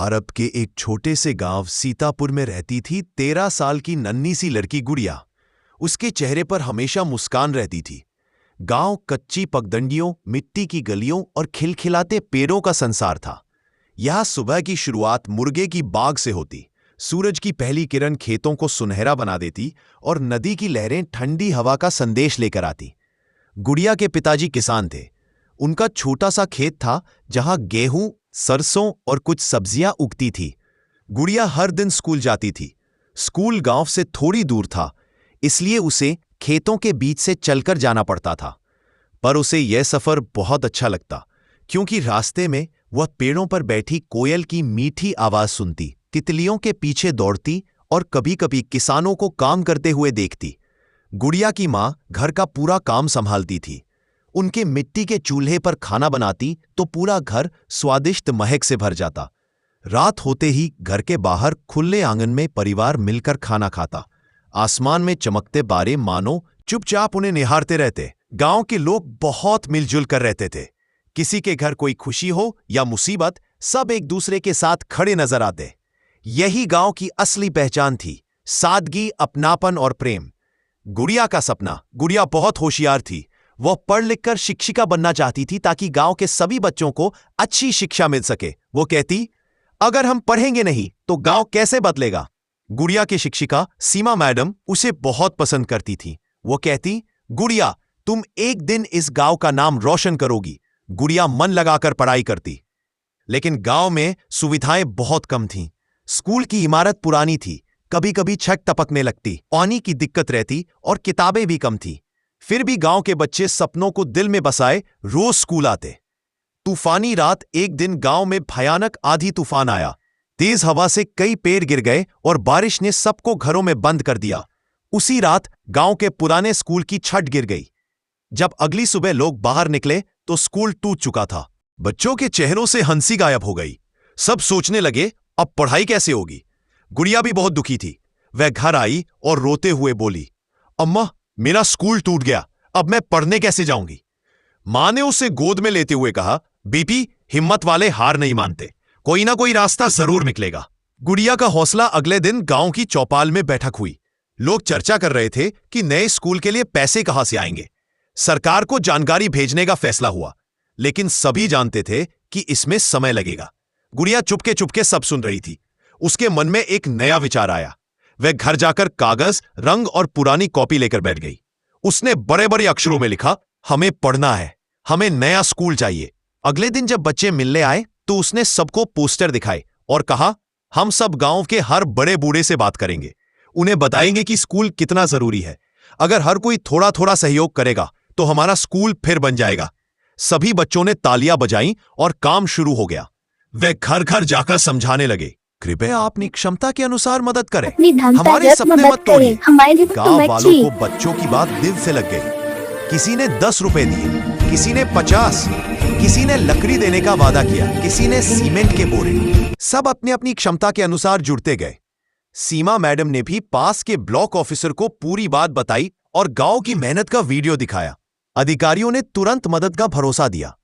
भारत के एक छोटे से गांव सीतापुर में रहती थी 13 साल की नन्ही सी लड़की गुड़िया। उसके चेहरे पर हमेशा मुस्कान रहती थी। गांव कच्ची पगडंडियों, मिट्टी की गलियों और खिलखिलाते पेड़ों का संसार था। यहां सुबह की शुरुआत मुर्गे की बाग से होती। सूरज की पहली किरण खेतों को सुनहरा बना देती और नदी की लहरें ठंडी हवा का संदेश लेकर आती। गुड़िया के पिताजी किसान थे। उनका छोटा सा खेत था जहां गेहूं, सरसों और कुछ सब्जियां उगती थी। गुड़िया हर दिन स्कूल जाती थी। स्कूल गांव से थोड़ी दूर था, इसलिए उसे खेतों के बीच से चलकर जाना पड़ता था। पर उसे यह सफर बहुत अच्छा लगता, क्योंकि रास्ते में वह पेड़ों पर बैठी कोयल की मीठी आवाज सुनती, तितलियों के पीछे दौड़ती और कभी-कभी किसानों को काम करते हुए देखती। गुड़िया की मां घर का पूरा काम संभालती थी। उनके मिट्टी के चूल्हे पर खाना बनाती तो पूरा घर स्वादिष्ट महक से भर जाता। रात होते ही घर के बाहर खुले आंगन में परिवार मिलकर खाना खाता। आसमान में चमकते तारे मानो चुपचाप उन्हें निहारते रहते। गांव के लोग बहुत मिलजुल कर रहते थे। किसी के घर कोई खुशी हो या मुसीबत, सब एक दूसरे के साथ खड़े नजर आते। यही गांव की असली पहचान थी, सादगी, अपनापन और प्रेम। गुड़िया का सपना। गुड़िया बहुत होशियार थी। वह पढ़ लिखकर शिक्षिका बनना चाहती थी ताकि गांव के सभी बच्चों को अच्छी शिक्षा मिल सके। वो कहती, अगर हम पढ़ेंगे नहीं तो गांव कैसे बदलेगा। गुड़िया की शिक्षिका सीमा मैडम उसे बहुत पसंद करती थी। वो कहती, गुड़िया, तुम एक दिन इस गांव का नाम रोशन करोगी। गुड़िया मन लगाकर पढ़ाई करती। लेकिन गांव में सुविधाएं बहुत कम थीं। स्कूल की इमारत पुरानी थी, कभी-कभी छत टपकने लगती, पानी की दिक्कत रहती और किताबें भी कम थी। फिर भी गांव के बच्चे सपनों को दिल में बसाए रोज स्कूल आते। तूफानी रात एक दिन गांव में भयानक आंधी तूफान आया। तेज हवा से कई पेड़ गिर गए और बारिश ने सबको घरों में बंद कर दिया। उसी रात गांव के पुराने स्कूल की छत गिर गई। जब अगली सुबह लोग बाहर निकले तो स्कूल टूट चुका था। बच्चों के चेहरों से हंसी गायब हो गई। सब सोचने लगे, अब पढ़ाई कैसे होगी। गुड़िया भी बहुत दुखी थी। वह घर आई और रोते हुए बोली, अम्मा, मेरा स्कूल टूट गया, अब मैं पढ़ने कैसे जाऊंगी। मां ने उसे गोद में लेते हुए कहा, बेबी, हिम्मत वाले हार नहीं मानते, कोई ना कोई रास्ता जरूर निकलेगा। गुड़िया का हौसला अगले दिन गांव की चौपाल में बैठक हुई। लोग चर्चा कर रहे थे कि नए स्कूल के लिए पैसे कहां से आएंगे। सरकार को जानकारी भेजने का फैसला हुआ, लेकिन सभी जानते थे कि इसमें समय लगेगा। गुड़िया चुपके चुपके सब सुन रही थी। उसके मन में एक नया विचार आया। वह घर जाकर कागज, रंग और पुरानी कॉपी लेकर बैठ गई। उसने बड़े बड़े अक्षरों में लिखा, हमें पढ़ना है, हमें नया स्कूल चाहिए। अगले दिन जब बच्चे मिलने आए तो उसने सबको पोस्टर दिखाए और कहा, हम सब गांव के हर बड़े बूढ़े से बात करेंगे, उन्हें बताएंगे कि स्कूल कितना जरूरी है। अगर हर कोई थोड़ा थोड़ा सहयोग करेगा तो हमारा स्कूल फिर बन जाएगा। सभी बच्चों ने तालियां बजाईं और काम शुरू हो गया। वे घर घर जाकर समझाने लगे, कृपया अपनी क्षमता के अनुसार मदद करें, हमारे सपने मत तोड़िए। गांव वालों को बच्चों की बात दिल से लग गई। किसी ने 10 रुपए दिए, किसी ने 50, किसी ने लकड़ी देने का वादा किया, किसी ने सीमेंट के बोरे। सब अपनी अपनी क्षमता के अनुसार जुड़ते गए। सीमा मैडम ने भी पास के ब्लॉक ऑफिसर को पूरी बात बताई और गांव की मेहनत का वीडियो दिखाया। अधिकारियों ने तुरंत मदद का भरोसा दिया।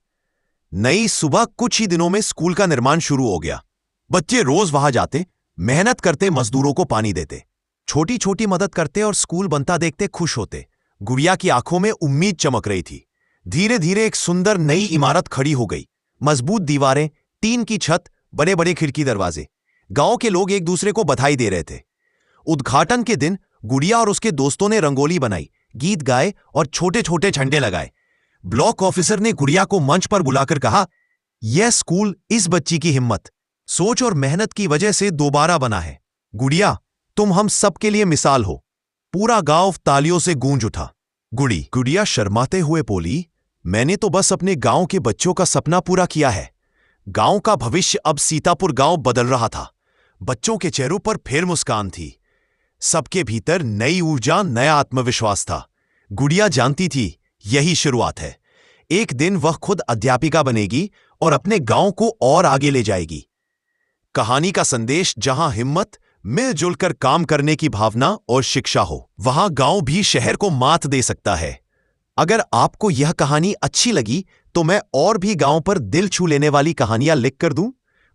नई सुबह कुछ ही दिनों में स्कूल का निर्माण शुरू हो गया। बच्चे रोज वहां जाते, मेहनत करते, मजदूरों को पानी देते, छोटी छोटी मदद करते और स्कूल बनता देखते खुश होते। गुड़िया की आंखों में उम्मीद चमक रही थी। धीरे धीरे एक सुंदर नई इमारत खड़ी हो गई। मजबूत दीवारें, टीन की छत, बड़े बड़े खिड़की दरवाजे। गांव के लोग एक दूसरे को बधाई दे रहे थे। उद्घाटन के दिन गुड़िया और उसके दोस्तों ने रंगोली बनाई, गीत गाए और छोटे छोटे झंडे लगाए। ब्लॉक ऑफिसर ने गुड़िया को मंच पर बुलाकर कहा, यह स्कूल इस बच्ची की हिम्मत, सोच और मेहनत की वजह से दोबारा बना है। गुड़िया, तुम हम सबके लिए मिसाल हो। पूरा गांव तालियों से गूंज उठा। गुड़िया शर्माते हुए बोली, मैंने तो बस अपने गांव के बच्चों का सपना पूरा किया है। गांव का भविष्य अब सीतापुर गांव बदल रहा था। बच्चों के चेहरों पर फिर मुस्कान थी। सबके भीतर नई ऊर्जा, नया आत्मविश्वास था। गुड़िया जानती थी, यही शुरुआत है। एक दिन वह खुद अध्यापिका बनेगी और अपने गांव को और आगे ले जाएगी। कहानी का संदेश, जहां हिम्मत, मिलजुल कर काम करने की भावना और शिक्षा हो, वहां गांव भी शहर को मात दे सकता है। अगर आपको यह कहानी अच्छी लगी तो मैं और भी गांव पर दिल छू लेने वाली कहानियां लिख कर दूं?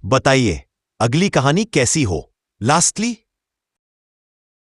बताइए। अगली कहानी कैसी हो? लास्टली